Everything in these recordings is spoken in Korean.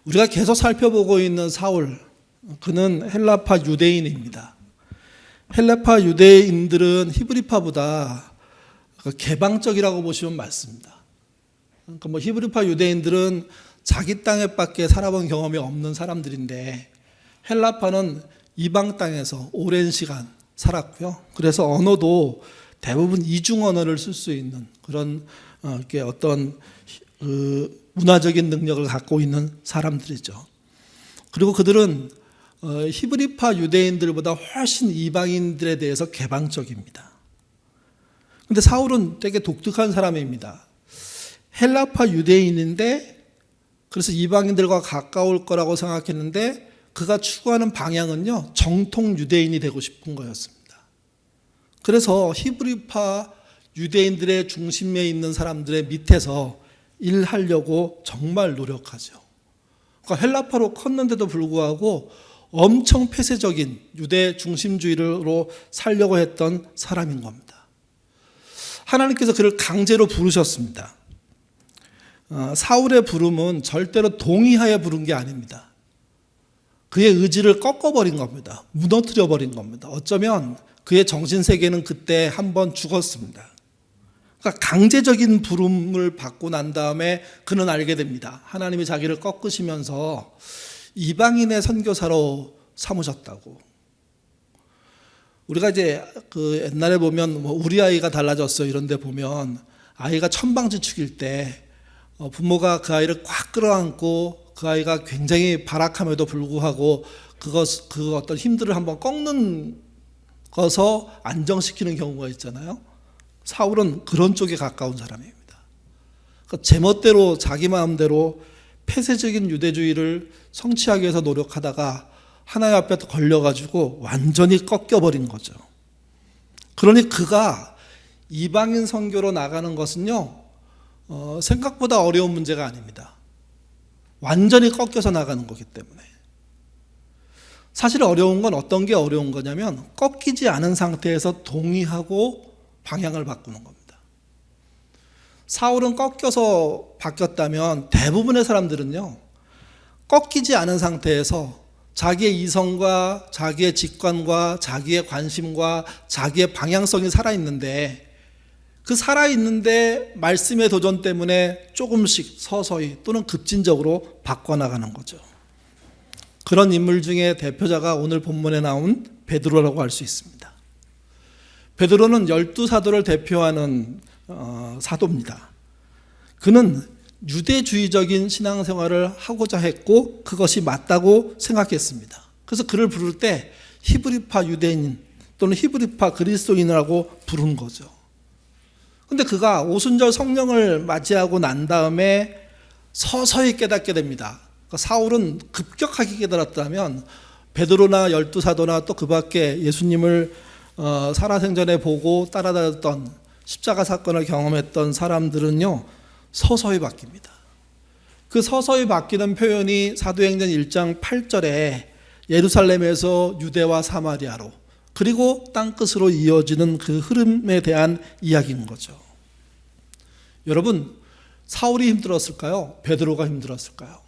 우리가 계속 살펴보고 있는 사울, 그는 헬라파 유대인입니다. 헬라파 유대인들은 히브리파보다 개방적이라고 보시면 맞습니다. 그러니까 히브리파 유대인들은 자기 땅에밖에 살아본 경험이 없는 사람들인데, 헬라파는 이방 땅에서 오랜 시간 살았고요. 그래서 언어도 대부분 이중 언어를 쓸 수 있는 그런 어떤 문화적인 능력을 갖고 있는 사람들이죠. 그리고 그들은 히브리파 유대인들보다 훨씬 이방인들에 대해서 개방적입니다. 그런데 사울은 되게 독특한 사람입니다. 헬라파 유대인인데, 그래서 이방인들과 가까울 거라고 생각했는데 그가 추구하는 방향은요, 정통 유대인이 되고 싶은 거였습니다. 그래서 히브리파 유대인들의 중심에 있는 사람들의 밑에서 일하려고 정말 노력하죠. 그러니까 헬라파로 컸는데도 불구하고 엄청 폐쇄적인 유대 중심주의로 살려고 했던 사람인 겁니다. 하나님께서 그를 강제로 부르셨습니다. 사울의 부름은 절대로 동의하에 부른 게 아닙니다. 그의 의지를 꺾어버린 겁니다. 무너뜨려버린 겁니다. 어쩌면 그의 정신세계는 그때 한번 죽었습니다. 그러니까 강제적인 부름을 받고 난 다음에 그는 알게 됩니다. 하나님이 자기를 꺾으시면서 이방인의 선교사로 삼으셨다고. 우리가 이제 옛날에 보면 우리 아이가 달라졌어 이런 데 보면 아이가 천방지축일 때 부모가 그 아이를 꽉 끌어안고 그 아이가 굉장히 발악함에도 불구하고 그 어떤 힘들을 한번 꺾는 것서 안정시키는 경우가 있잖아요. 사울은 그런 쪽에 가까운 사람입니다. 그러니까 제멋대로 자기 마음대로 폐쇄적인 유대주의를 성취하기 위해서 노력하다가 하나님 앞에 걸려가지고 완전히 꺾여버린 거죠. 그러니 그가 이방인 선교로 나가는 것은요, 생각보다 어려운 문제가 아닙니다. 완전히 꺾여서 나가는 거기 때문에. 사실 어려운 건 어떤 게 어려운 거냐면 꺾이지 않은 상태에서 동의하고 방향을 바꾸는 겁니다. 사울은 꺾여서 바뀌었다면 대부분의 사람들은요, 꺾이지 않은 상태에서 자기의 이성과 자기의 직관과 자기의 관심과 자기의 방향성이 살아있는데, 그 살아있는데 말씀의 도전 때문에 조금씩 서서히 또는 급진적으로 바꿔나가는 거죠. 그런 인물 중에 대표자가 오늘 본문에 나온 베드로라고 할 수 있습니다. 베드로는 12사도를 대표하는 사도입니다. 그는 유대주의적인 신앙생활을 하고자 했고 그것이 맞다고 생각했습니다. 그래서 그를 부를 때 히브리파 유대인 또는 히브리파 그리스도인이라고 부른 거죠. 그런데 그가 오순절 성령을 맞이하고 난 다음에 서서히 깨닫게 됩니다. 그러니까 사울은 급격하게 깨달았다면 베드로나 12사도나 또 그 밖에 예수님을 살아생전에 보고 따라다녔던 십자가 사건을 경험했던 사람들은요, 서서히 바뀝니다. 그 서서히 바뀌는 표현이 사도행전 1장 8절에 예루살렘에서 유대와 사마리아로 그리고 땅끝으로 이어지는 그 흐름에 대한 이야기인 거죠. 여러분, 사울이 힘들었을까요? 베드로가 힘들었을까요?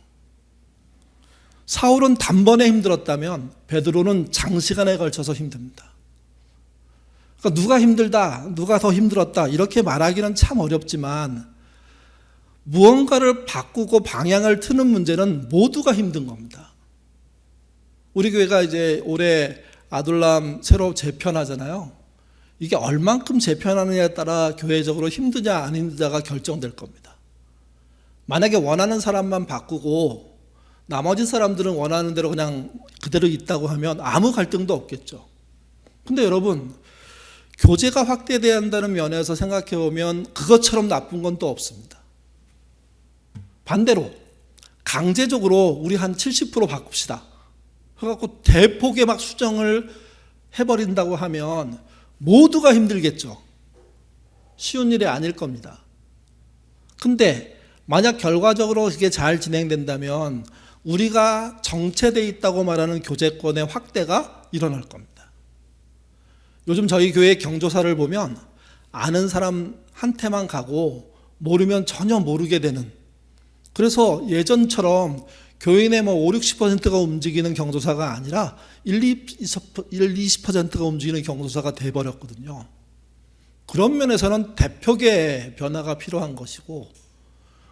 사울은 단번에 힘들었다면 베드로는 장시간에 걸쳐서 힘듭니다. 그러니까 누가 힘들다, 누가 더 힘들었다 이렇게 말하기는 참 어렵지만 무언가를 바꾸고 방향을 트는 문제는 모두가 힘든 겁니다. 우리 교회가 이제 올해 아둘람 새로 재편하잖아요. 이게 얼만큼 재편하느냐에 따라 교회적으로 힘드냐 안 힘드냐가 결정될 겁니다. 만약에 원하는 사람만 바꾸고 나머지 사람들은 원하는 대로 그냥 그대로 있다고 하면 아무 갈등도 없겠죠. 근데 여러분, 교제가 확대된다는 면에서 생각해 보면 그것처럼 나쁜 건 또 없습니다. 반대로 강제적으로 우리 한 70% 바꿉시다 그래갖고 대폭의 막 수정을 해버린다고 하면 모두가 힘들겠죠. 쉬운 일이 아닐 겁니다. 근데 만약 결과적으로 그게 잘 진행된다면 우리가 정체되어 있다고 말하는 교제권의 확대가 일어날 겁니다. 요즘 저희 교회 경조사를 보면 아는 사람한테만 가고 모르면 전혀 모르게 되는, 그래서 예전처럼 교인의 5, 60%가 움직이는 경조사가 아니라 20%가 움직이는 경조사가 돼버렸거든요. 그런 면에서는 대표계의 변화가 필요한 것이고,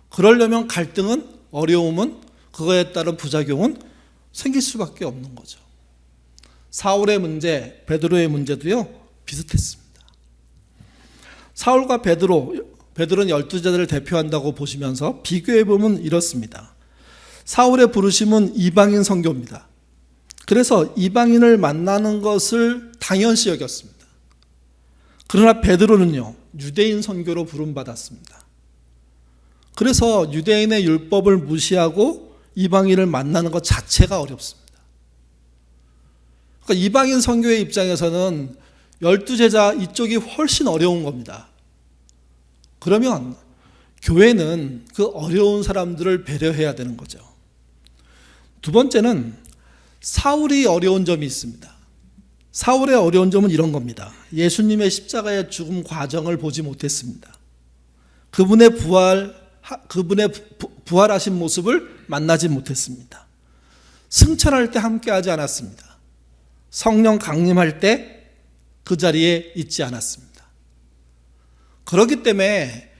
그러려면 갈등은, 어려움은, 그거에 따른 부작용은 생길 수밖에 없는 거죠. 사울의 문제, 베드로의 문제도요, 비슷했습니다. 사울과 베드로는 12제자를 대표한다고 보시면서 비교해보면 이렇습니다. 사울의 부르심은 이방인 선교입니다. 그래서 이방인을 만나는 것을 당연시 여겼습니다. 그러나 베드로는요, 유대인 선교로 부름받았습니다. 그래서 유대인의 율법을 무시하고 이방인을 만나는 것 자체가 어렵습니다. 그러니까 이방인 선교의 입장에서는 12제자 이쪽이 훨씬 어려운 겁니다. 그러면 교회는 그 어려운 사람들을 배려해야 되는 거죠. 두 번째는 사울이 어려운 점이 있습니다. 사울의 어려운 점은 이런 겁니다. 예수님의 십자가의 죽음 과정을 보지 못했습니다. 그분의 부활하신 모습을 만나지 못했습니다. 승천할 때 함께하지 않았습니다. 성령 강림할 때 그 자리에 있지 않았습니다. 그렇기 때문에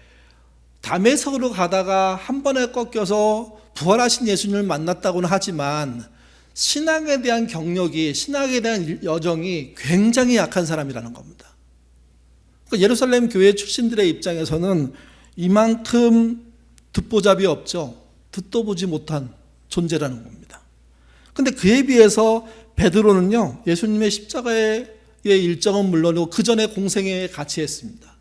다메섹으로 가다가 한 번에 꺾여서 부활하신 예수님을 만났다고는 하지만 신앙에 대한 경력이, 신앙에 대한 여정이 굉장히 약한 사람이라는 겁니다. 그러니까 예루살렘 교회 출신들의 입장에서는 이만큼 듣보잡이 없죠. 듣도 보지 못한 존재라는 겁니다. 그런데 그에 비해서 베드로는요, 예수님의 십자가의 일정은 물론이고 그 전에 공생애에 같이 했습니다.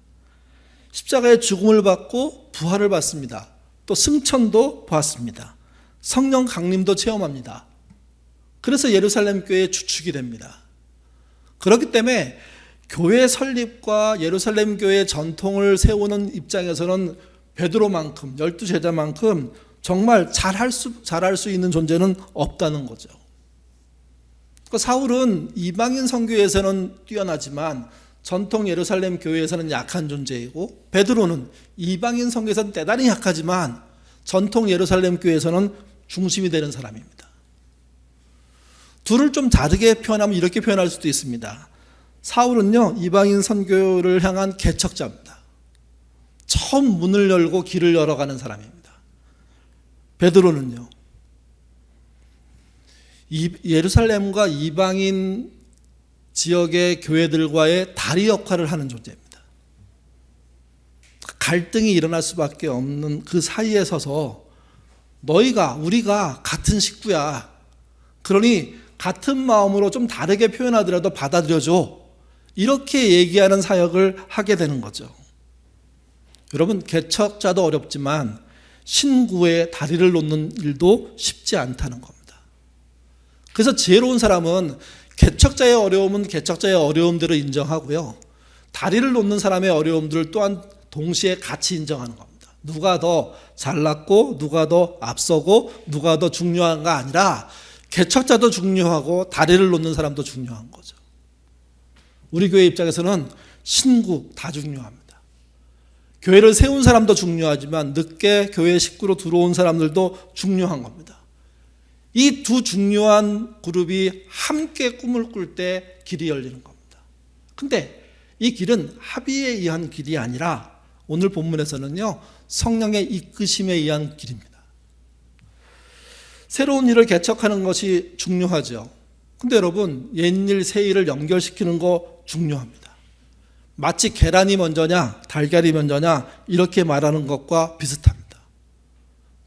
십자가의 죽음을 받고 부활을 받습니다. 또 승천도 받습니다. 성령 강림도 체험합니다. 그래서 예루살렘 교회의 주축이 됩니다. 그렇기 때문에 교회 설립과 예루살렘 교회의 전통을 세우는 입장에서는 베드로만큼, 12제자만큼 정말 잘할 수 있는 존재는 없다는 거죠. 그러니까 사울은 이방인 선교에서는 뛰어나지만 전통 예루살렘 교회에서는 약한 존재이고, 베드로는 이방인 선교에서는 대단히 약하지만 전통 예루살렘 교회에서는 중심이 되는 사람입니다. 둘을 좀 다르게 표현하면 이렇게 표현할 수도 있습니다. 사울은요, 이방인 선교를 향한 개척자입니다. 처음 문을 열고 길을 열어가는 사람입니다. 베드로는요, 예루살렘과 이방인 지역의 교회들과의 다리 역할을 하는 존재입니다. 갈등이 일어날 수밖에 없는 그 사이에 서서 우리가 같은 식구야. 그러니 같은 마음으로 좀 다르게 표현하더라도 받아들여줘. 이렇게 얘기하는 사역을 하게 되는 거죠. 여러분, 개척자도 어렵지만 신구의 다리를 놓는 일도 쉽지 않다는 겁니다. 그래서 지혜로운 사람은 개척자의 어려움은 개척자의 어려움대로 인정하고요, 다리를 놓는 사람의 어려움들을 또한 동시에 같이 인정하는 겁니다. 누가 더 잘났고 누가 더 앞서고 누가 더 중요한가 아니라 개척자도 중요하고 다리를 놓는 사람도 중요한 거죠. 우리 교회 입장에서는 신구 다 중요합니다. 교회를 세운 사람도 중요하지만 늦게 교회 식구로 들어온 사람들도 중요한 겁니다. 이 두 중요한 그룹이 함께 꿈을 꿀 때 길이 열리는 겁니다. 근데 이 길은 합의에 의한 길이 아니라 오늘 본문에서는요, 성령의 이끄심에 의한 길입니다. 새로운 일을 개척하는 것이 중요하죠. 근데 여러분, 옛일 새일을 연결시키는 거 중요합니다. 마치 계란이 먼저냐 달걀이 먼저냐 이렇게 말하는 것과 비슷합니다.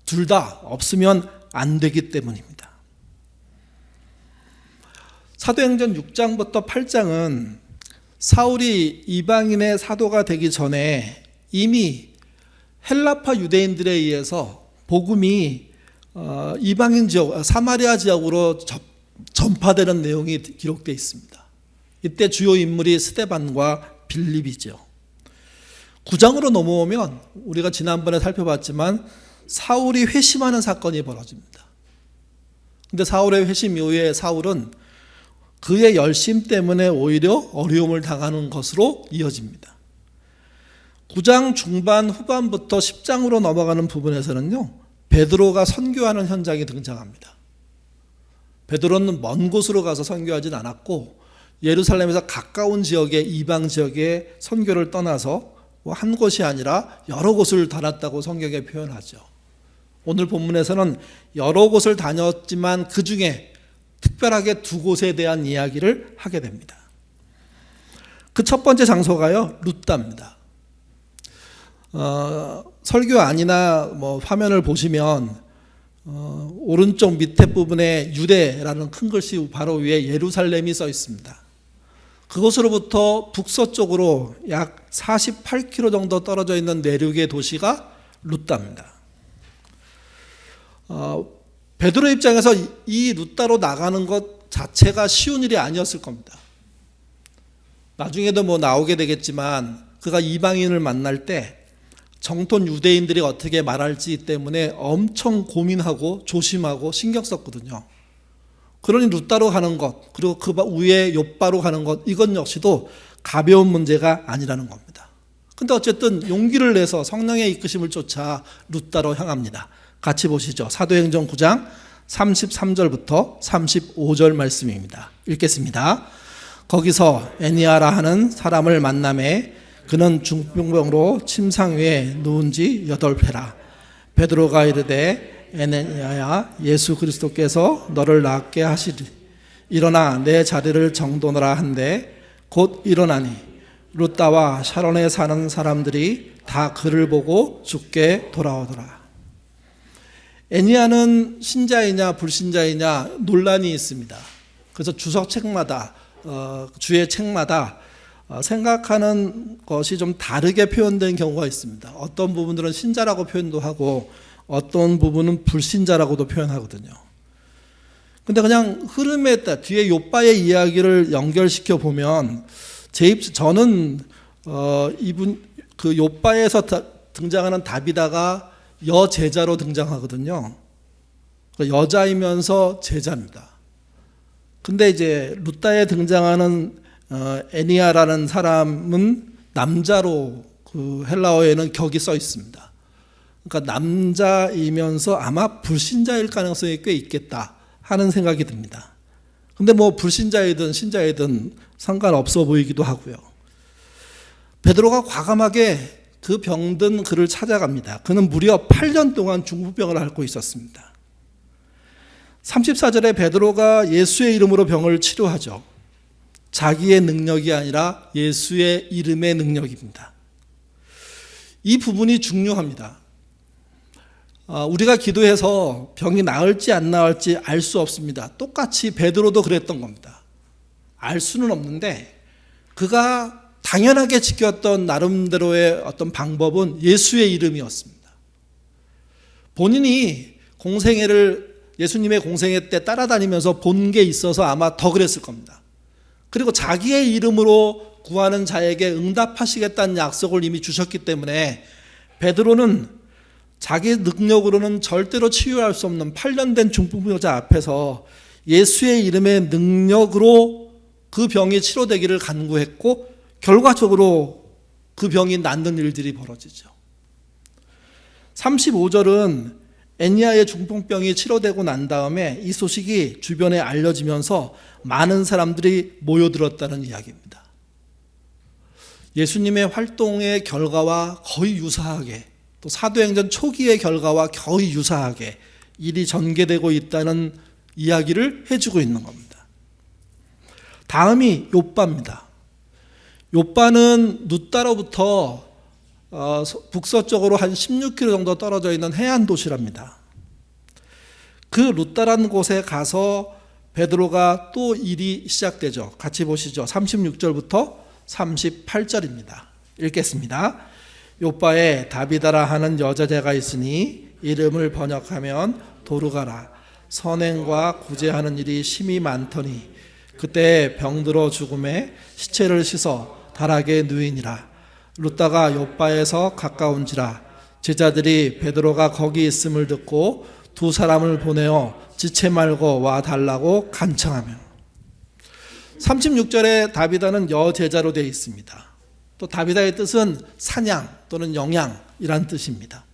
둘 다 없으면 안 되기 때문입니다. 사도행전 6장부터 8장은 사울이 이방인의 사도가 되기 전에 이미 헬라파 유대인들에 의해서 복음이 이방인 지역, 사마리아 지역으로 전파되는 내용이 기록되어 있습니다. 이때 주요 인물이 스데반과 빌립이죠. 9장으로 넘어오면 우리가 지난번에 살펴봤지만 사울이 회심하는 사건이 벌어집니다. 그런데 사울의 회심 이후에 사울은 그의 열심 때문에 오히려 어려움을 당하는 것으로 이어집니다. 9장 중반 후반부터 10장으로 넘어가는 부분에서는요, 베드로가 선교하는 현장이 등장합니다. 베드로는 먼 곳으로 가서 선교하진 않았고 예루살렘에서 가까운 지역에 이방 지역에 선교를 떠나서 한 곳이 아니라 여러 곳을 다녔다고 성경에 표현하죠. 오늘 본문에서는 여러 곳을 다녔지만 그 중에 특별하게 두 곳에 대한 이야기를 하게 됩니다. 그 첫 번째 장소가요, 룻다입니다. 설교안이나 화면을 보시면 오른쪽 밑에 부분에 유대라는 큰 글씨 바로 위에 예루살렘이 써 있습니다. 그곳으로부터 북서쪽으로 약 48km 정도 떨어져 있는 내륙의 도시가 룻다입니다. 베드로 입장에서 이 룻다로 나가는 것 자체가 쉬운 일이 아니었을 겁니다. 나중에도 나오게 되겠지만 그가 이방인을 만날 때 정통 유대인들이 어떻게 말할지 때문에 엄청 고민하고 조심하고 신경 썼거든요. 그러니 룻다로 가는 것, 그리고 그 위에 욥바로 가는 것, 이건 역시도 가벼운 문제가 아니라는 겁니다. 근데 어쨌든 용기를 내서 성령의 이끄심을 쫓아 룻다로 향합니다. 같이 보시죠. 사도행전 9장 33절부터 35절 말씀입니다. 읽겠습니다. 거기서 에니아라 하는 사람을 만나매 그는 중풍병으로 침상 위에 누운 지 8회라. 베드로가 이르되 에니아야, 예수 그리스도께서 너를 낫게 하시리. 일어나 내 자리를 정돈하라 한데 곧 일어나니 룻다와 샤론에 사는 사람들이 다 그를 보고 죽게 돌아오더라. 에니아는 신자이냐 불신자이냐 논란이 있습니다. 그래서 주석책마다 주의 책마다 생각하는 것이 좀 다르게 표현된 경우가 있습니다. 어떤 부분들은 신자라고 표현도 하고 어떤 부분은 불신자라고도 표현하거든요. 근데 그냥 흐름에 따라 뒤에 욥바의 이야기를 연결시켜 보면 저는 이분 그 욥바에서 등장하는 다비다가 여제자로 등장하거든요. 여자이면서 제자입니다. 근데 이제 룻다에 등장하는 에니아라는 사람은 남자로 그 헬라어에는 격이 써 있습니다. 그러니까 남자이면서 아마 불신자일 가능성이 꽤 있겠다 하는 생각이 듭니다. 근데 불신자이든 신자이든 상관없어 보이기도 하고요. 베드로가 과감하게 그 병든 그를 찾아갑니다. 그는 무려 8년 동안 중풍병을 앓고 있었습니다. 34절에 베드로가 예수의 이름으로 병을 치료하죠. 자기의 능력이 아니라 예수의 이름의 능력입니다. 이 부분이 중요합니다. 우리가 기도해서 병이 나을지 안 나을지 알 수 없습니다. 똑같이 베드로도 그랬던 겁니다. 알 수는 없는데 그가 당연하게 지켰던 나름대로의 어떤 방법은 예수의 이름이었습니다. 본인이 예수님의 공생애 때 따라다니면서 본 게 있어서 아마 더 그랬을 겁니다. 그리고 자기의 이름으로 구하는 자에게 응답하시겠다는 약속을 이미 주셨기 때문에 베드로는 자기 능력으로는 절대로 치유할 수 없는 8년 된 중풍병자 앞에서 예수의 이름의 능력으로 그 병이 치료되기를 간구했고 결과적으로 그 병이 낫는 일들이 벌어지죠. 35절은 에니아의 중풍병이 치료되고 난 다음에 이 소식이 주변에 알려지면서 많은 사람들이 모여들었다는 이야기입니다. 예수님의 활동의 결과와 거의 유사하게, 또 사도행전 초기의 결과와 거의 유사하게 일이 전개되고 있다는 이야기를 해주고 있는 겁니다. 다음이 욥바입니다. 욥바는 룻다로부터 북서쪽으로 한 16km 정도 떨어져 있는 해안 도시랍니다. 그 룻다라는 곳에 가서 베드로가 또 일이 시작되죠. 같이 보시죠. 36절부터 38절입니다. 읽겠습니다. 욥바에 다비다라 하는 여자제가 있으니 이름을 번역하면 도르가라. 선행과 구제하는 일이 심히 많더니 그때 병들어 죽음에 시체를 씻어 다락에 누이니라. 룻다가 욥바에서 가까운지라. 제자들이 베드로가 거기 있음을 듣고 두 사람을 보내어 지체 말고 와 달라고 간청하며. 36절에 다비다는 여제자로 되어 있습니다. 또 다비다의 뜻은 사냥 또는 영양이란 뜻입니다.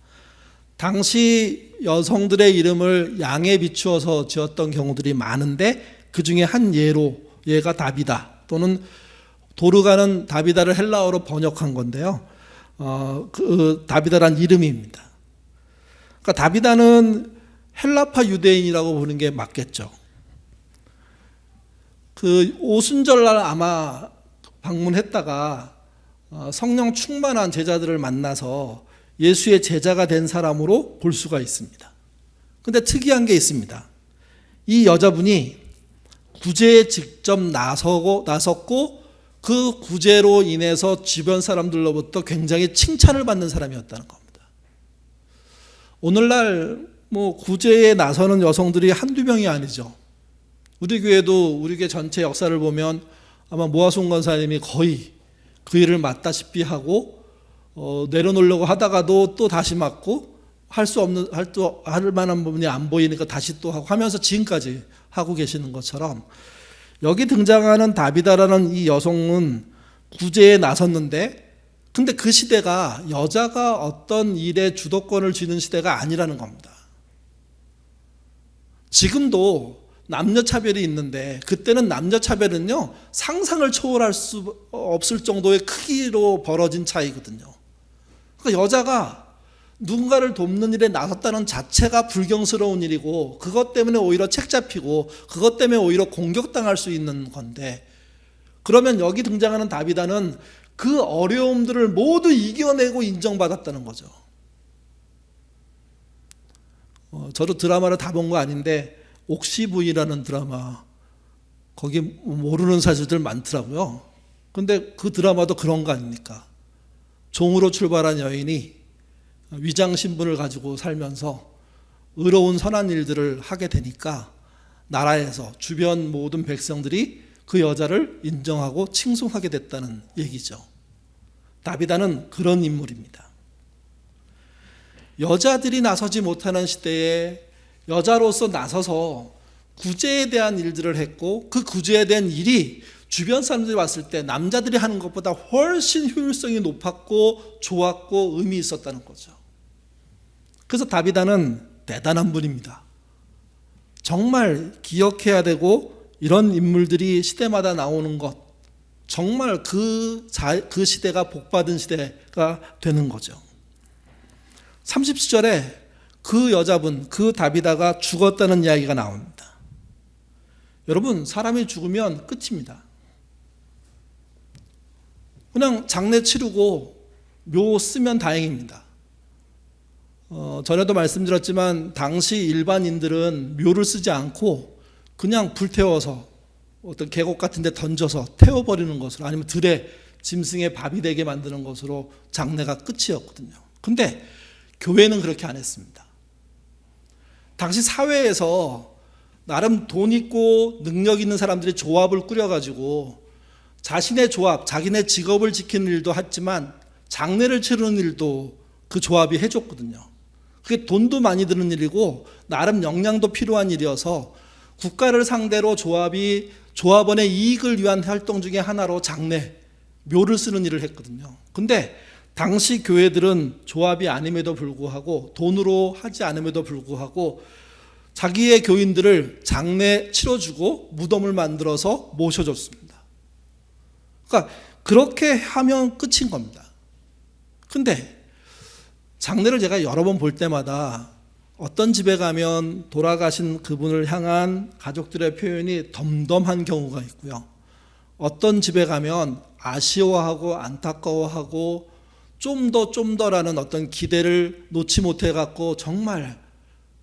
당시 여성들의 이름을 양에 비추어서 지었던 경우들이 많은데 그 중에 한 예가 다비다 또는 도르가는 다비다를 헬라어로 번역한 건데요. 그 다비다란 이름입니다. 그러니까 다비다는 헬라파 유대인이라고 보는 게 맞겠죠. 그 오순절날 아마 방문했다가 성령 충만한 제자들을 만나서 예수의 제자가 된 사람으로 볼 수가 있습니다. 근데 특이한 게 있습니다. 이 여자분이 구제에 직접 나섰고 그 구제로 인해서 주변 사람들로부터 굉장히 칭찬을 받는 사람이었다는 겁니다. 오늘날 구제에 나서는 여성들이 한두 명이 아니죠. 우리 교회도 우리 교회 전체 역사를 보면 아마 모아송 권사님이 거의 그 일을 맡다시피 하고 내려놓으려고 하다가도 또 다시 맡고 할 만한 부분이 안 보이니까 다시 또 하고 하면서 지금까지 하고 계시는 것처럼 여기 등장하는 다비다라는 이 여성은 구제에 나섰는데 근데 그 시대가 여자가 어떤 일에 주도권을 쥐는 시대가 아니라는 겁니다. 지금도 남녀 차별이 있는데 그때는 남녀 차별은요 상상을 초월할 수 없을 정도의 크기로 벌어진 차이거든요. 그러니까 여자가 누군가를 돕는 일에 나섰다는 자체가 불경스러운 일이고 그것 때문에 오히려 책잡히고 그것 때문에 오히려 공격당할 수 있는 건데 그러면 여기 등장하는 다비다는 그 어려움들을 모두 이겨내고 인정받았다는 거죠. 저도 드라마를 다 본 거 아닌데 옥시부인이라는 드라마 거기 모르는 사실들 많더라고요. 근데 그 드라마도 그런 거 아닙니까? 종으로 출발한 여인이 위장 신분을 가지고 살면서 의로운 선한 일들을 하게 되니까 나라에서 주변 모든 백성들이 그 여자를 인정하고 칭송하게 됐다는 얘기죠. 다비다는 그런 인물입니다. 여자들이 나서지 못하는 시대에 여자로서 나서서 구제에 대한 일들을 했고 그 구제에 대한 일이 주변 사람들이 봤을 때 남자들이 하는 것보다 훨씬 효율성이 높았고 좋았고 의미 있었다는 거죠. 그래서 다비다는 대단한 분입니다. 정말 기억해야 되고 이런 인물들이 시대마다 나오는 것 정말 그 시대가 복받은 시대가 되는 거죠. 30절에 그 여자분, 그 다비다가 죽었다는 이야기가 나옵니다. 여러분, 사람이 죽으면 끝입니다. 그냥 장례 치르고 묘 쓰면 다행입니다. 전에도 말씀드렸지만 당시 일반인들은 묘를 쓰지 않고 그냥 불태워서 어떤 계곡 같은 데 던져서 태워버리는 것으로 아니면 들에 짐승의 밥이 되게 만드는 것으로 장례가 끝이었거든요. 근데 교회는 그렇게 안 했습니다. 당시 사회에서 나름 돈 있고 능력 있는 사람들이 조합을 꾸려가지고 자신의 조합, 자기네 직업을 지키는 일도 했지만 장례를 치르는 일도 그 조합이 해줬거든요. 그게 돈도 많이 드는 일이고 나름 역량도 필요한 일이어서 국가를 상대로 조합원의 이익을 위한 활동 중에 하나로 장례, 묘를 쓰는 일을 했거든요. 근데 당시 교회들은 조합이 아님에도 불구하고 돈으로 하지 않음에도 불구하고 자기의 교인들을 장례 치러주고 무덤을 만들어서 모셔줬습니다. 그러니까 그렇게 하면 끝인 겁니다. 근데 장례를 제가 여러 번 볼 때마다 어떤 집에 가면 돌아가신 그분을 향한 가족들의 표현이 덤덤한 경우가 있고요. 어떤 집에 가면 아쉬워하고 안타까워하고 좀 더라는 어떤 기대를 놓지 못해 갖고 정말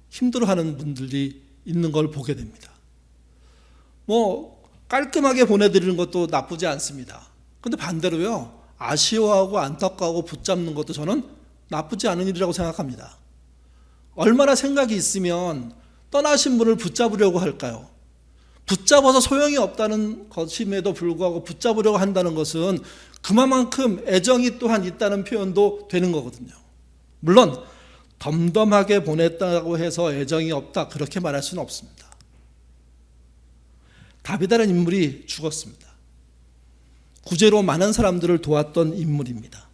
힘들어하는 분들이 있는 걸 보게 됩니다. 깔끔하게 보내드리는 것도 나쁘지 않습니다. 근데 반대로요, 아쉬워하고 안타까워하고 붙잡는 것도 저는 나쁘지 않은 일이라고 생각합니다. 얼마나 생각이 있으면 떠나신 분을 붙잡으려고 할까요? 붙잡아서 소용이 없다는 것임에도 불구하고 붙잡으려고 한다는 것은 그만큼 애정이 또한 있다는 표현도 되는 거거든요. 물론 덤덤하게 보냈다고 해서 애정이 없다 그렇게 말할 수는 없습니다. 다비다라는 인물이 죽었습니다. 구제로 많은 사람들을 도왔던 인물입니다.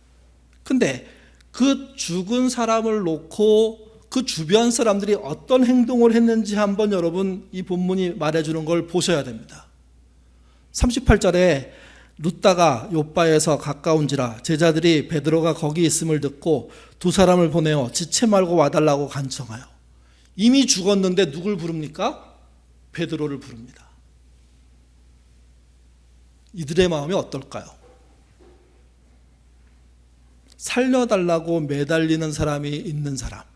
근데 그 죽은 사람을 놓고 그 주변 사람들이 어떤 행동을 했는지 한번 여러분 이 본문이 말해주는 걸 보셔야 됩니다. 38절에 룻다가 욥바에서 가까운지라 제자들이 베드로가 거기 있음을 듣고 두 사람을 보내어 지체 말고 와달라고 간청하여. 이미 죽었는데 누굴 부릅니까? 베드로를 부릅니다. 이들의 마음이 어떨까요? 살려달라고 매달리는 사람이 있는 사람.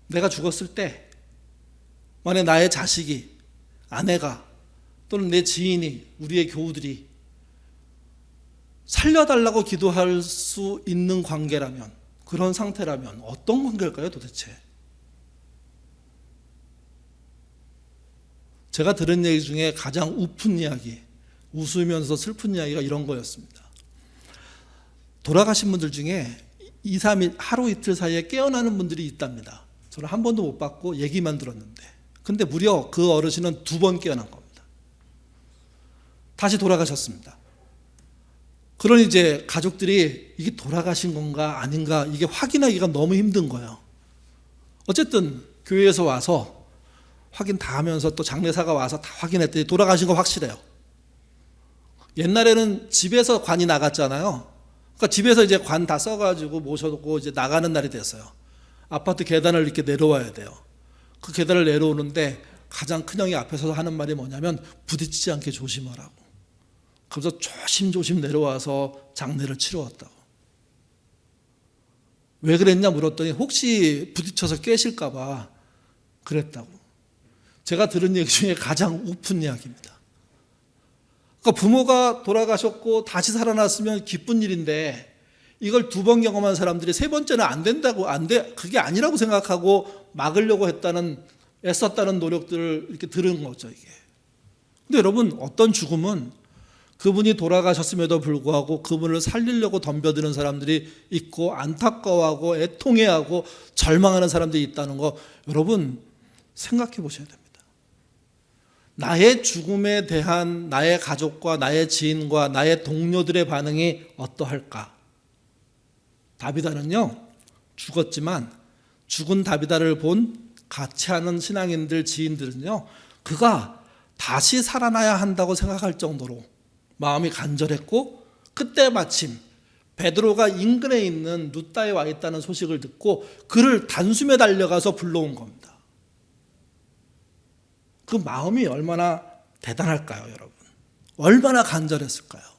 내가 죽었을 때 만약 나의 자식이, 아내가 또는 내 지인이, 우리의 교우들이 살려달라고 기도할 수 있는 관계라면, 그런 상태라면 어떤 관계일까요 도대체? 제가 들은 얘기 중에 가장 우픈 이야기, 웃으면서 슬픈 이야기가 이런 거였습니다. 돌아가신 분들 중에 2, 3일, 하루 이틀 사이에 깨어나는 분들이 있답니다. 저는 한 번도 못 봤고 얘기만 들었는데, 근데 무려 그 어르신은 2번 깨어난 겁니다. 다시 돌아가셨습니다. 그러니 이제 가족들이 이게 돌아가신 건가 아닌가 이게 확인하기가 너무 힘든 거예요. 어쨌든 교회에서 와서 확인 다 하면서 또 장례사가 와서 다 확인했더니 돌아가신 거 확실해요. 옛날에는 집에서 관이 나갔잖아요. 그러니까 집에서 이제 관 다 써가지고 모셔놓고 이제 나가는 날이 됐어요. 아파트 계단을 이렇게 내려와야 돼요. 그 계단을 내려오는데 가장 큰형이 앞에서 하는 말이 뭐냐면 부딪히지 않게 조심하라고. 그래서 조심조심 내려와서 장례를 치러왔다고. 왜 그랬냐 물었더니 혹시 부딪혀서 깨실까 봐 그랬다고. 제가 들은 얘기 중에 가장 우픈 이야기입니다. 그러니까 부모가 돌아가셨고 다시 살아났으면 기쁜 일인데 이걸 2번 경험한 사람들이 3번째는 안 된다고, 그게 아니라고 생각하고 막으려고 애썼다는 노력들을 이렇게 들은 거죠, 이게. 근데 여러분, 어떤 죽음은 그분이 돌아가셨음에도 불구하고 그분을 살리려고 덤벼드는 사람들이 있고 안타까워하고 애통해하고 절망하는 사람들이 있다는 거 여러분 생각해 보셔야 됩니다. 나의 죽음에 대한 나의 가족과 나의 지인과 나의 동료들의 반응이 어떠할까? 다비다는요, 죽었지만 죽은 다비다를 본 같이 하는 신앙인들, 지인들은요, 그가 다시 살아나야 한다고 생각할 정도로 마음이 간절했고, 그때 마침 베드로가 인근에 있는 룻다에 와 있다는 소식을 듣고 그를 단숨에 달려가서 불러온 겁니다. 그 마음이 얼마나 대단할까요, 여러분? 얼마나 간절했을까요?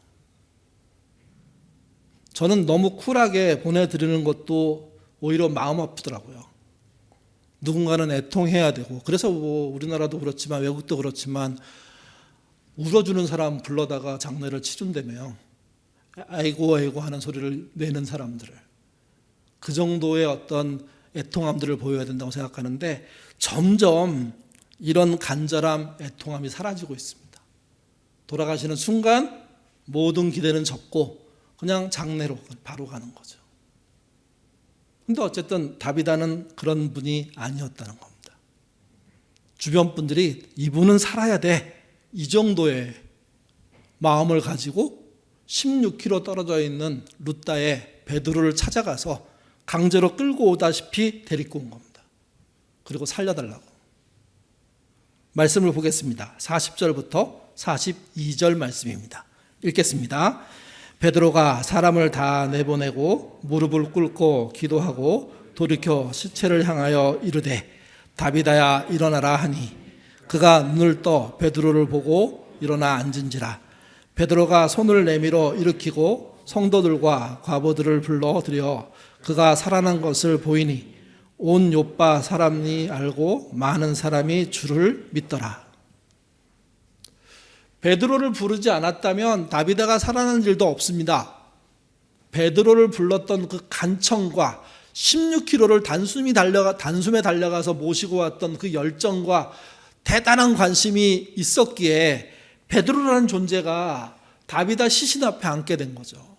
저는 너무 쿨하게 보내드리는 것도 오히려 마음 아프더라고요. 누군가는 애통해야 되고, 그래서 뭐 우리나라도 그렇지만 외국도 그렇지만 울어주는 사람 불러다가 장례를 치른다며요. 아이고 아이고 하는 소리를 내는 사람들을. 그 정도의 어떤 애통함들을 보여야 된다고 생각하는데 점점 이런 간절함, 애통함이 사라지고 있습니다. 돌아가시는 순간 모든 기대는 접고 그냥 장례로 바로 가는 거죠. 근데 어쨌든 다비다는 그런 분이 아니었다는 겁니다. 주변 분들이 이분은 살아야 돼, 이 정도의 마음을 가지고 16km 떨어져 있는 룻다에 베드로를 찾아가서 강제로 끌고 오다시피 데리고 온 겁니다. 그리고 살려달라고. 말씀을 보겠습니다. 40절부터 42절 말씀입니다. 읽겠습니다. 베드로가 사람을 다 내보내고 무릎을 꿇고 기도하고 돌이켜 시체를 향하여 이르되 다비다야 일어나라 하니 그가 눈을 떠 베드로를 보고 일어나 앉은지라. 베드로가 손을 내밀어 일으키고 성도들과 과부들을 불러들여 그가 살아난 것을 보이니 온 욥바 사람이 알고 많은 사람이 주를 믿더라. 베드로를 부르지 않았다면 다비다가 살아난 일도 없습니다. 베드로를 불렀던 그 간청과 16km를 단숨에 달려가서 모시고 왔던 그 열정과 대단한 관심이 있었기에 베드로라는 존재가 다비다 시신 앞에 앉게 된 거죠.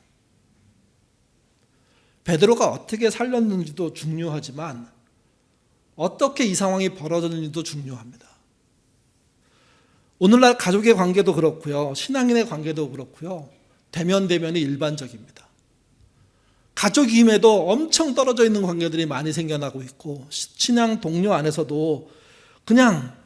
베드로가 어떻게 살렸는지도 중요하지만 어떻게 이 상황이 벌어졌는지도 중요합니다. 오늘날 가족의 관계도 그렇고요, 신앙인의 관계도 그렇고요, 대면대면이 일반적입니다. 가족임에도 엄청 떨어져 있는 관계들이 많이 생겨나고 있고, 친양 동료 안에서도 그냥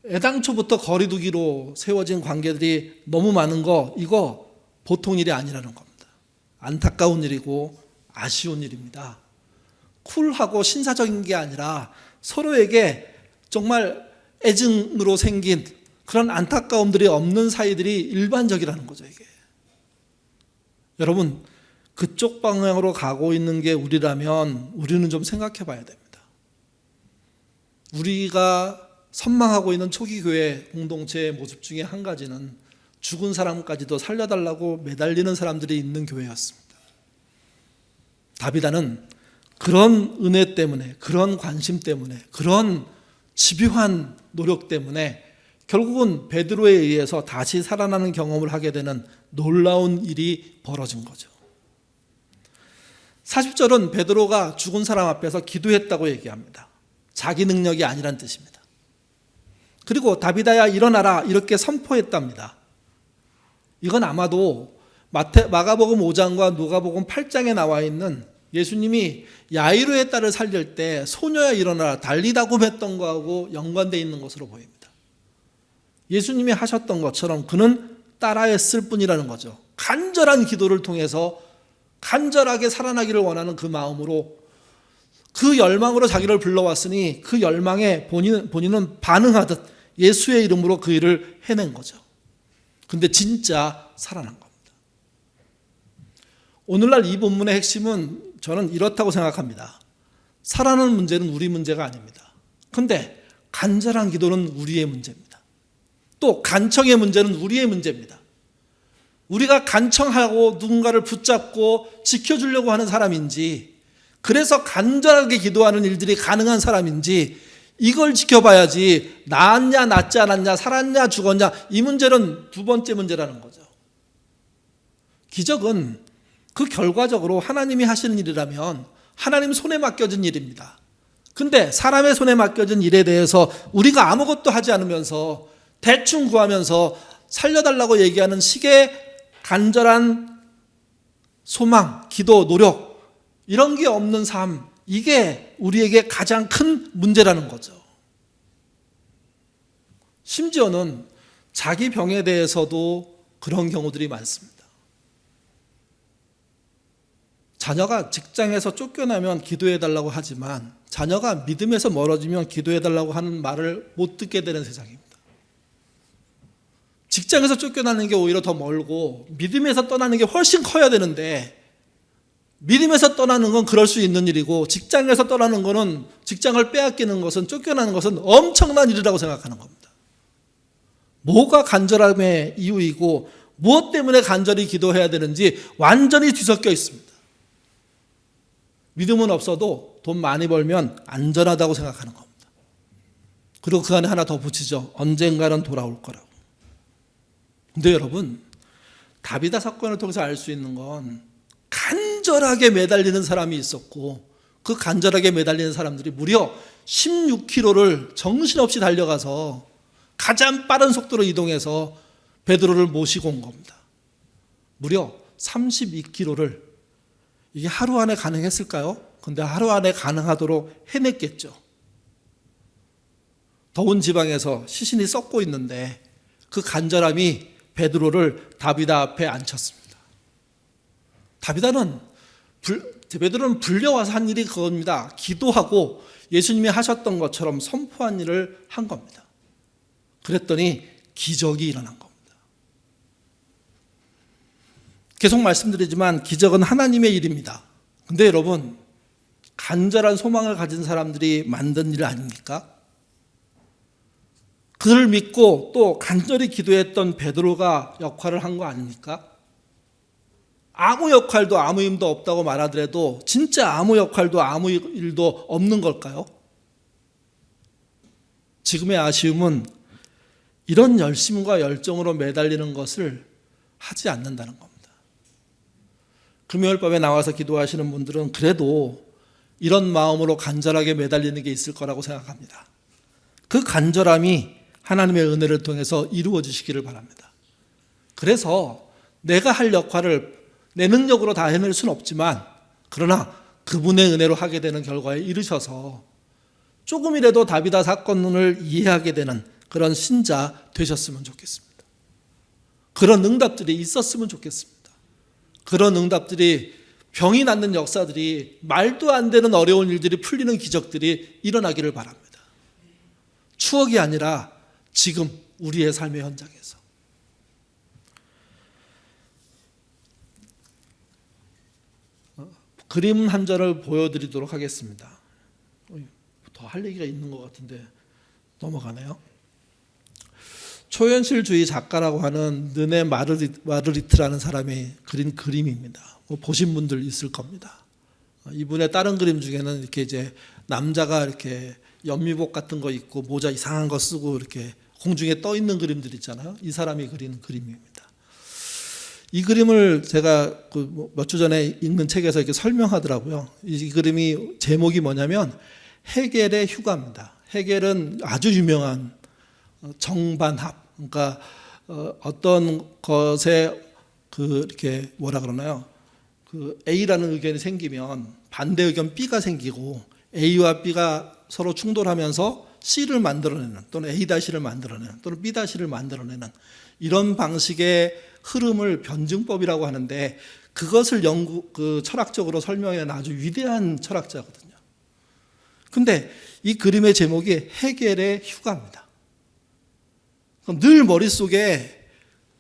애당초부터 거리두기로 세워진 관계들이 너무 많은 거, 이거 보통 일이 아니라는 겁니다. 안타까운 일이고 아쉬운 일입니다. 쿨하고 신사적인 게 아니라 서로에게 정말 애증으로 생긴 그런 안타까움들이 없는 사이들이 일반적이라는 거죠, 이게. 여러분, 그쪽 방향으로 가고 있는 게 우리라면 우리는 좀 생각해 봐야 됩니다. 우리가 선망하고 있는 초기 교회 공동체의 모습 중에 한 가지는 죽은 사람까지도 살려달라고 매달리는 사람들이 있는 교회였습니다. 다비다는 그런 은혜 때문에, 그런 관심 때문에, 그런 집요한 노력 때문에 결국은 베드로에 의해서 다시 살아나는 경험을 하게 되는 놀라운 일이 벌어진 거죠. 40절은 베드로가 죽은 사람 앞에서 기도했다고 얘기합니다. 자기 능력이 아니란 뜻입니다. 그리고 다비다야 일어나라 이렇게 선포했답니다. 이건 아마도 마가복음 5장과 누가복음 8장에 나와 있는 예수님이 야이로의 딸을 살릴 때 소녀야 일어나라 달리다고 했던 거하고 연관되어 있는 것으로 보입니다. 예수님이 하셨던 것처럼 그는 따라했을 뿐이라는 거죠. 간절한 기도를 통해서 간절하게 살아나기를 원하는 그 마음으로, 그 열망으로 자기를 불러왔으니 그 열망에 본인은 반응하듯 예수의 이름으로 그 일을 해낸 거죠. 근데 진짜 살아난 겁니다. 오늘날 이 본문의 핵심은 저는 이렇다고 생각합니다. 살아나는 문제는 우리 문제가 아닙니다. 근데 간절한 기도는 우리의 문제입니다. 또 간청의 문제는 우리의 문제입니다. 우리가 간청하고 누군가를 붙잡고 지켜주려고 하는 사람인지, 그래서 간절하게 기도하는 일들이 가능한 사람인지 이걸 지켜봐야지, 나았냐 낫지 않았냐, 살았냐 죽었냐, 이 문제는 두 번째 문제라는 거죠. 기적은 그 결과적으로 하나님이 하시는 일이라면 하나님 손에 맡겨진 일입니다. 근데 사람의 손에 맡겨진 일에 대해서 우리가 아무것도 하지 않으면서 대충 구하면서 살려달라고 얘기하는 식의 간절한 소망, 기도, 노력, 이런 게 없는 삶, 이게 우리에게 가장 큰 문제라는 거죠. 심지어는 자기 병에 대해서도 그런 경우들이 많습니다. 자녀가 직장에서 쫓겨나면 기도해달라고 하지만 자녀가 믿음에서 멀어지면 기도해달라고 하는 말을 못 듣게 되는 세상입니다. 직장에서 쫓겨나는 게 오히려 더 멀고 믿음에서 떠나는 게 훨씬 커야 되는데, 믿음에서 떠나는 건 그럴 수 있는 일이고 직장에서 떠나는 거는, 직장을 빼앗기는 것은, 쫓겨나는 것은 엄청난 일이라고 생각하는 겁니다. 뭐가 간절함의 이유이고 무엇 때문에 간절히 기도해야 되는지 완전히 뒤섞여 있습니다. 믿음은 없어도 돈 많이 벌면 안전하다고 생각하는 겁니다. 그리고 그 안에 하나 더 붙이죠. 언젠가는 돌아올 거라고. 근데 여러분, 다비다 사건을 통해서 알 수 있는 건 간절하게 매달리는 사람이 있었고, 그 간절하게 매달리는 사람들이 무려 16km를 정신없이 달려가서 가장 빠른 속도로 이동해서 베드로를 모시고 온 겁니다. 무려 32km를. 이게 하루 안에 가능했을까요? 근데 하루 안에 가능하도록 해냈겠죠. 더운 지방에서 시신이 썩고 있는데 그 간절함이 베드로를 다비다 앞에 앉혔습니다. 베드로는 불려와서 한 일이 그겁니다. 기도하고 예수님이 하셨던 것처럼 선포한 일을 한 겁니다. 그랬더니 기적이 일어난 겁니다. 계속 말씀드리지만 기적은 하나님의 일입니다. 근데 여러분, 간절한 소망을 가진 사람들이 만든 일 아닙니까? 그를 믿고 또 간절히 기도했던 베드로가 역할을 한 거 아닙니까? 아무 역할도 아무 힘도 없다고 말하더라도 진짜 아무 역할도 아무 일도 없는 걸까요? 지금의 아쉬움은 이런 열심과 열정으로 매달리는 것을 하지 않는다는 겁니다. 금요일 밤에 나와서 기도하시는 분들은 그래도 이런 마음으로 간절하게 매달리는 게 있을 거라고 생각합니다. 그 간절함이 하나님의 은혜를 통해서 이루어지시기를 바랍니다. 그래서 내가 할 역할을 내 능력으로 다 해낼 수는 없지만 그러나 그분의 은혜로 하게 되는 결과에 이르셔서 조금이라도 다비다 사건을 이해하게 되는 그런 신자 되셨으면 좋겠습니다. 그런 응답들이 있었으면 좋겠습니다. 그런 응답들이, 병이 낫는 역사들이, 말도 안 되는 어려운 일들이 풀리는 기적들이 일어나기를 바랍니다. 추억이 아니라 지금 우리의 삶의 현장에서. 그림 한 절을 보여드리도록 하겠습니다. 더 할 얘기가 있는 것 같은데 넘어가네요. 초현실주의 작가라고 하는 느네 마르리트라는 사람이 그린 그림입니다. 보신 분들 있을 겁니다. 이분의 다른 그림 중에는 이렇게 이제 남자가 이렇게 연미복 같은 거 입고 모자 이상한 거 쓰고 이렇게 공중에 떠 있는 그림들 있잖아요. 이 사람이 그린 그림입니다. 이 그림을 제가 몇 주 전에 읽는 책에서 이렇게 설명하더라고요. 이 그림이 제목이 뭐냐면 헤겔의 휴가입니다. 헤겔은 아주 유명한 정반합, 그러니까 어떤 것에 이렇게 뭐라 그러나요? A라는 의견이 생기면 반대 의견 B가 생기고 A와 B가 서로 충돌하면서 C를 만들어내는, 또는 A-를 만들어내는, 또는 B-를 만들어내는 이런 방식의 흐름을 변증법이라고 하는데, 그것을 철학적으로 설명해낸 아주 위대한 철학자거든요. 근데 이 그림의 제목이 헤겔의 휴가입니다. 늘 머릿속에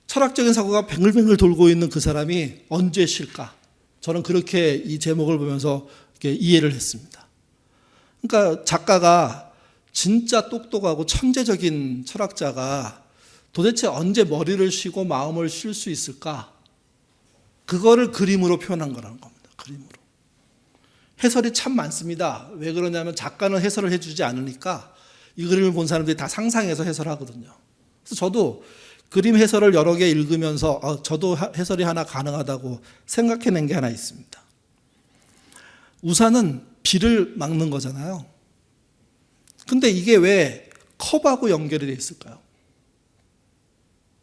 철학적인 사고가 뱅글뱅글 돌고 있는 그 사람이 언제 쉴까? 저는 그렇게 이 제목을 보면서 이렇게 이해를 했습니다. 그러니까 작가가 진짜 똑똑하고 천재적인 철학자가 도대체 언제 머리를 쉬고 마음을 쉴 수 있을까? 그거를 그림으로 표현한 거라는 겁니다. 그림으로. 해설이 참 많습니다. 왜 그러냐면 작가는 해설을 해주지 않으니까 이 그림을 본 사람들이 다 상상해서 해설하거든요. 그래서 저도 그림 해설을 여러 개 읽으면서 저도 해설이 하나 가능하다고 생각해낸 게 하나 있습니다. 우산은 비를 막는 거잖아요. 근데 이게 왜 컵하고 연결이 되어 있을까요?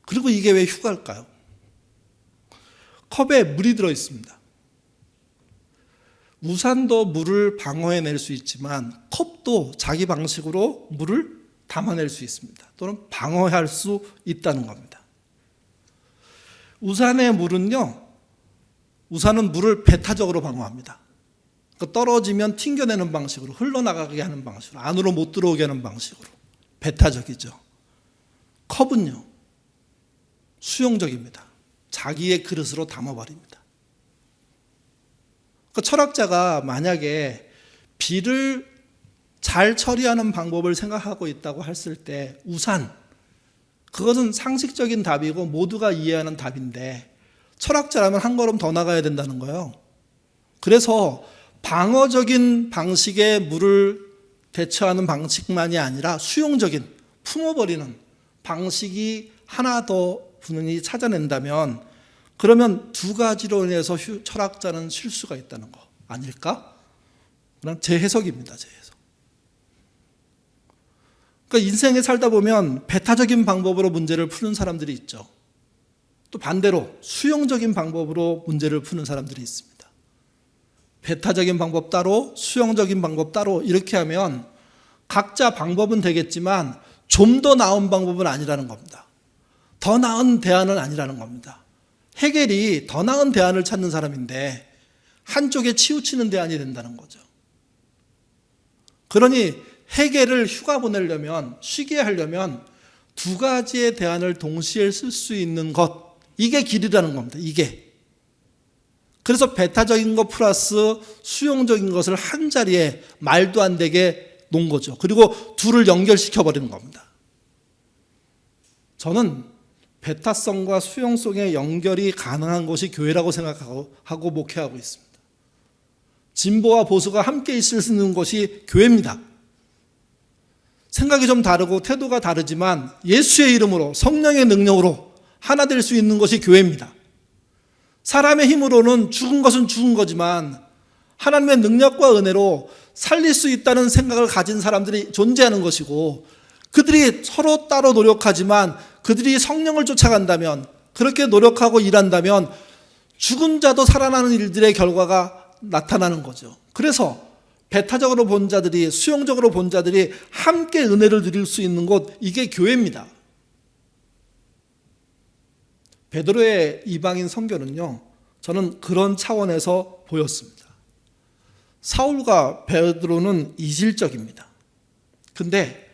그리고 이게 왜 휴가일까요? 컵에 물이 들어 있습니다. 우산도 물을 방어해낼 수 있지만 컵도 자기 방식으로 물을 담아낼 수 있습니다. 또는 방어할 수 있다는 겁니다. 우산의 물은요, 우산은 물을 배타적으로 방어합니다. 떨어지면 튕겨내는 방식으로, 흘러나가게 하는 방식으로, 안으로 못 들어오게 하는 방식으로 배타적이죠. 컵은요, 수용적입니다. 자기의 그릇으로 담아버립니다. 그러니까 철학자가 만약에 비를 잘 처리하는 방법을 생각하고 있다고 했을 때 우산, 그것은 상식적인 답이고 모두가 이해하는 답인데 철학자라면 한 걸음 더 나가야 된다는 거예요. 그래서 방어적인 방식의 물을 대처하는 방식만이 아니라 수용적인, 품어버리는 방식이 하나 더 분명히 찾아낸다면, 그러면 두 가지로 인해서 철학자는 쉴 수가 있다는 거 아닐까? 그건 제 해석입니다. 제 해석. 그러니까 인생에 살다 보면 배타적인 방법으로 문제를 푸는 사람들이 있죠. 또 반대로 수용적인 방법으로 문제를 푸는 사람들이 있습니다. 배타적인 방법 따로, 수용적인 방법 따로, 이렇게 하면 각자 방법은 되겠지만 좀 더 나은 방법은 아니라는 겁니다. 더 나은 대안은 아니라는 겁니다. 헤겔이 더 나은 대안을 찾는 사람인데 한쪽에 치우치는 대안이 된다는 거죠. 그러니 헤겔을 휴가 보내려면, 쉬게 하려면 두 가지의 대안을 동시에 쓸 수 있는 것, 이게 길이라는 겁니다. 이게. 그래서 배타적인 것 플러스 수용적인 것을 한 자리에 말도 안 되게 놓은 거죠. 그리고 둘을 연결시켜 버리는 겁니다. 저는 배타성과 수용성의 연결이 가능한 것이 교회라고 생각하고 목회하고 있습니다. 진보와 보수가 함께 있을 수 있는 것이 교회입니다. 생각이 좀 다르고 태도가 다르지만 예수의 이름으로, 성령의 능력으로 하나 될 수 있는 것이 교회입니다. 사람의 힘으로는 죽은 것은 죽은 거지만 하나님의 능력과 은혜로 살릴 수 있다는 생각을 가진 사람들이 존재하는 것이고, 그들이 서로 따로 노력하지만 그들이 성령을 쫓아간다면, 그렇게 노력하고 일한다면 죽은 자도 살아나는 일들의 결과가 나타나는 거죠. 그래서 배타적으로 본 자들이, 수용적으로 본 자들이 함께 은혜를 누릴 수 있는 곳, 이게 교회입니다. 베드로의 이방인 선교는요, 저는 그런 차원에서 보였습니다. 사울과 베드로는 이질적입니다. 근데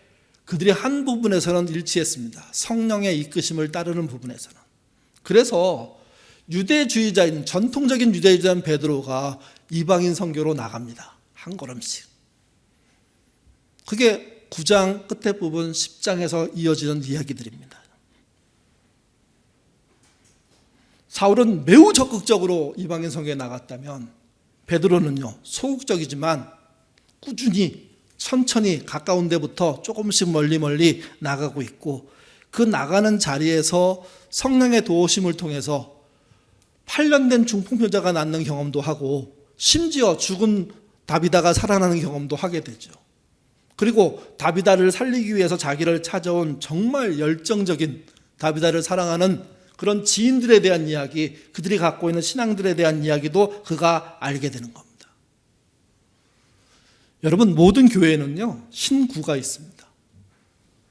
그들이 한 부분에서는 일치했습니다. 성령의 이끄심을 따르는 부분에서는. 그래서 유대주의자인, 전통적인 유대주의자인 베드로가 이방인 선교로 나갑니다. 한 걸음씩. 그게 9장 끝에 부분 10장에서 이어지는 이야기들입니다. 사울은 매우 적극적으로 이방인 선교에 나갔다면 베드로는요, 소극적이지만 꾸준히 천천히 가까운 데부터 조금씩 멀리 나가고 있고, 그 나가는 자리에서 성령의 도우심을 통해서 8년 된 중풍병자가 낫는 경험도 하고, 심지어 죽은 다비다가 살아나는 경험도 하게 되죠. 그리고 다비다를 살리기 위해서 자기를 찾아온 정말 열정적인, 다비다를 사랑하는 그런 지인들에 대한 이야기, 그들이 갖고 있는 신앙들에 대한 이야기도 그가 알게 되는 겁니다. 여러분, 모든 교회에는요, 신구가 있습니다.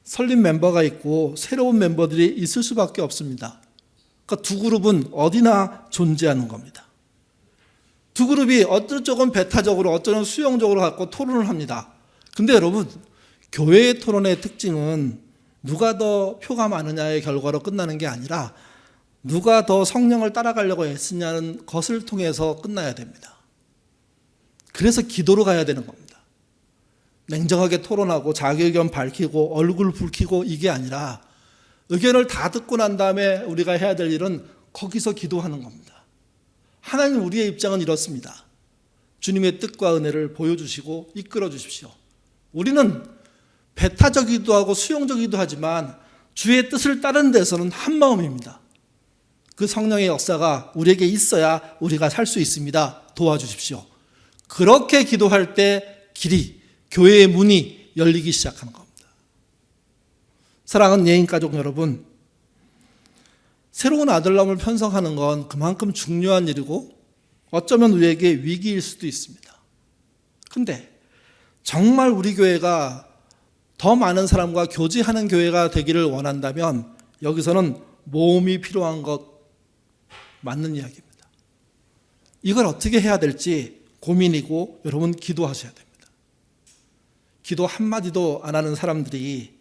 설립 멤버가 있고 새로운 멤버들이 있을 수밖에 없습니다. 그러니까 두 그룹은 어디나 존재하는 겁니다. 두 그룹이 어떤 쪽은 배타적으로, 어쩌는 수용적으로 갖고 토론을 합니다. 근데 여러분, 교회의 토론의 특징은 누가 더 표가 많으냐의 결과로 끝나는 게 아니라 누가 더 성령을 따라가려고 애쓰냐는 것을 통해서 끝나야 됩니다. 그래서 기도로 가야 되는 겁니다. 냉정하게 토론하고 자기 의견 밝히고 얼굴 붉히고 이게 아니라 의견을 다 듣고 난 다음에 우리가 해야 될 일은 거기서 기도하는 겁니다. 하나님, 우리의 입장은 이렇습니다. 주님의 뜻과 은혜를 보여주시고 이끌어 주십시오. 우리는 배타적이기도 하고 수용적이기도 하지만 주의 뜻을 따르는 데서는 한 마음입니다. 그 성령의 역사가 우리에게 있어야 우리가 살 수 있습니다. 도와주십시오. 그렇게 기도할 때 길이, 교회의 문이 열리기 시작하는 겁니다. 사랑하는 예인가족 여러분, 새로운 아들 남을 편성하는 건 그만큼 중요한 일이고 어쩌면 우리에게 위기일 수도 있습니다. 근데 정말 우리 교회가 더 많은 사람과 교제하는 교회가 되기를 원한다면 여기서는 모험이 필요한 것 맞는 이야기입니다. 이걸 어떻게 해야 될지 고민이고 여러분 기도하셔야 됩니다. 기도 한마디도 안 하는 사람들이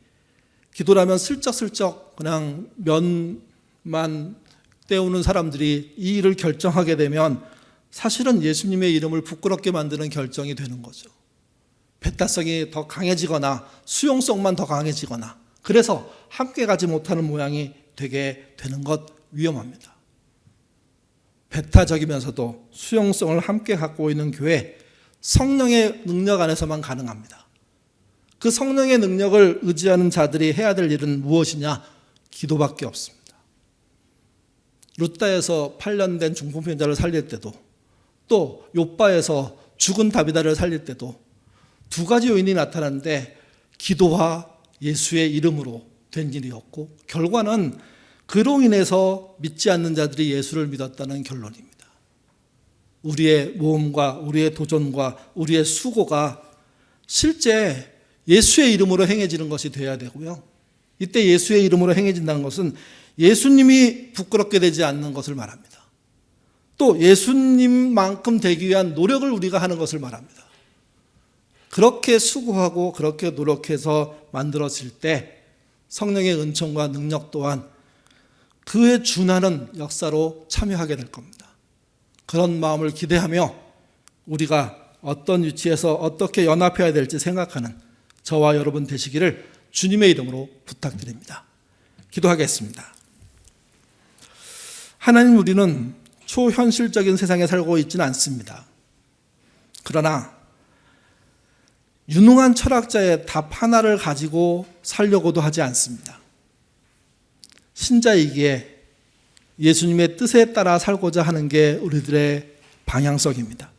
기도라면 슬쩍슬쩍 그냥 면만 때우는 사람들이 이 일을 결정하게 되면 사실은 예수님의 이름을 부끄럽게 만드는 결정이 되는 거죠. 배타성이 더 강해지거나 수용성만 더 강해지거나, 그래서 함께 가지 못하는 모양이 되게 되는 것 위험합니다. 배타적이면서도 수용성을 함께 갖고 있는 교회, 성령의 능력 안에서만 가능합니다. 그 성령의 능력을 의지하는 자들이 해야 될 일은 무엇이냐? 기도밖에 없습니다. 룻다에서 8년 된 중풍병자를 살릴 때도, 또 욥바에서 죽은 다비다를 살릴 때도 두 가지 요인이 나타났는데 기도와 예수의 이름으로 된 일이었고, 결과는 그로 인해서 믿지 않는 자들이 예수를 믿었다는 결론입니다. 우리의 모험과 우리의 도전과 우리의 수고가 실제 예수의 이름으로 행해지는 것이 되어야 되고요. 이때 예수의 이름으로 행해진다는 것은 예수님이 부끄럽게 되지 않는 것을 말합니다. 또 예수님만큼 되기 위한 노력을 우리가 하는 것을 말합니다. 그렇게 수고하고 그렇게 노력해서 만들어질 때 성령의 은총과 능력 또한 그에 준하는 역사로 참여하게 될 겁니다. 그런 마음을 기대하며 우리가 어떤 위치에서 어떻게 연합해야 될지 생각하는 저와 여러분 되시기를 주님의 이름으로 부탁드립니다. 기도하겠습니다. 하나님, 우리는 초현실적인 세상에 살고 있지는 않습니다. 그러나 유능한 철학자의 답 하나를 가지고 살려고도 하지 않습니다. 신자이기에 예수님의 뜻에 따라 살고자 하는 게 우리들의 방향성입니다.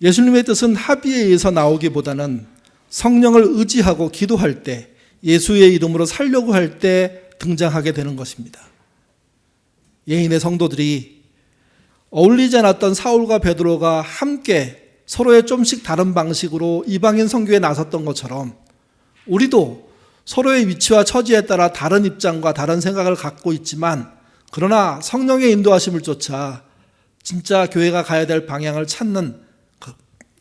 예수님의 뜻은 합의에 의해서 나오기보다는 성령을 의지하고 기도할 때, 예수의 이름으로 살려고 할 때 등장하게 되는 것입니다. 예인의 성도들이 어울리지 않았던 사울과 베드로가 함께 서로의 좀씩 다른 방식으로 이방인 선교에 나섰던 것처럼 우리도 서로의 위치와 처지에 따라 다른 입장과 다른 생각을 갖고 있지만 그러나 성령의 인도하심을 쫓아 진짜 교회가 가야 될 방향을 찾는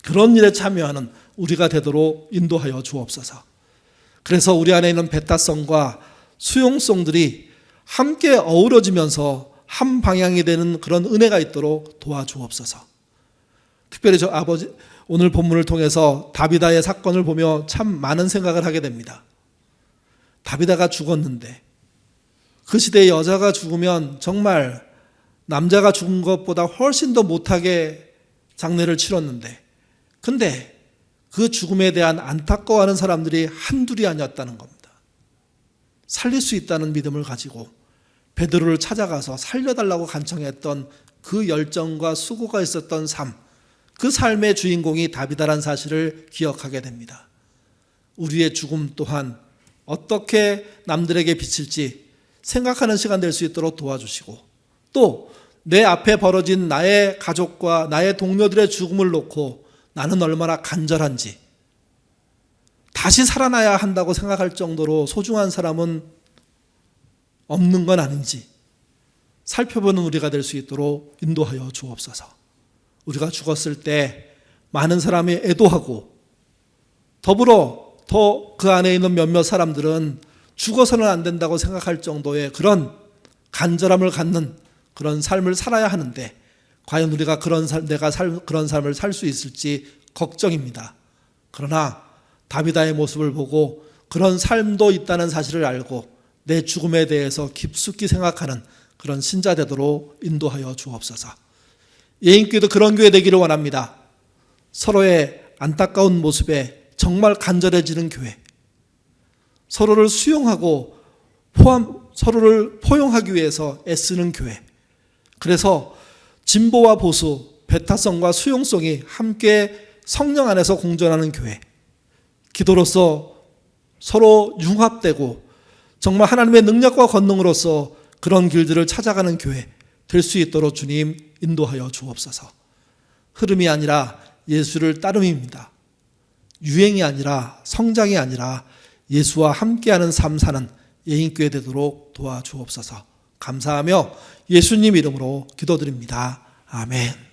그런 일에 참여하는 우리가 되도록 인도하여 주옵소서. 그래서 우리 안에 있는 배타성과 수용성들이 함께 어우러지면서 한 방향이 되는 그런 은혜가 있도록 도와주옵소서. 특별히 저 아버지 오늘 본문을 통해서 다비다의 사건을 보며 참 많은 생각을 하게 됩니다. 다비다가 죽었는데 그 시대에 여자가 죽으면 정말 남자가 죽은 것보다 훨씬 더 못하게 장례를 치렀는데 근데 그 죽음에 대한 안타까워하는 사람들이 한둘이 아니었다는 겁니다. 살릴 수 있다는 믿음을 가지고 베드로를 찾아가서 살려달라고 간청했던 그 열정과 수고가 있었던 삶, 그 삶의 주인공이 다비다란 사실을 기억하게 됩니다. 우리의 죽음 또한 어떻게 남들에게 비칠지 생각하는 시간 될 수 있도록 도와주시고 또 내 앞에 벌어진 나의 가족과 나의 동료들의 죽음을 놓고 나는 얼마나 간절한지 다시 살아나야 한다고 생각할 정도로 소중한 사람은 없는 건 아닌지 살펴보는 우리가 될 수 있도록 인도하여 주옵소서. 우리가 죽었을 때 많은 사람이 애도하고 더불어 더 그 안에 있는 몇몇 사람들은 죽어서는 안 된다고 생각할 정도의 그런 간절함을 갖는 그런 삶을 살아야 하는데 과연 우리가 그런 삶을 살 수 있을지 걱정입니다. 그러나 다비다의 모습을 보고 그런 삶도 있다는 사실을 알고 내 죽음에 대해서 깊숙이 생각하는 그런 신자 되도록 인도하여 주옵소서. 예인교회도 그런 교회 되기를 원합니다. 서로의 안타까운 모습에 정말 간절해지는 교회, 서로를 수용하고 서로를 포용하기 위해서 애쓰는 교회. 그래서 진보와 보수, 배타성과 수용성이 함께 성령 안에서 공존하는 교회, 기도로서 서로 융합되고 정말 하나님의 능력과 권능으로서 그런 길들을 찾아가는 교회 될 수 있도록 주님 인도하여 주옵소서. 흐름이 아니라 예수를 따름입니다. 유행이 아니라 성장이 아니라 예수와 함께하는 삶 사는 예인교회 되도록 도와주옵소서. 감사하며 예수님 이름으로 기도드립니다. 아멘.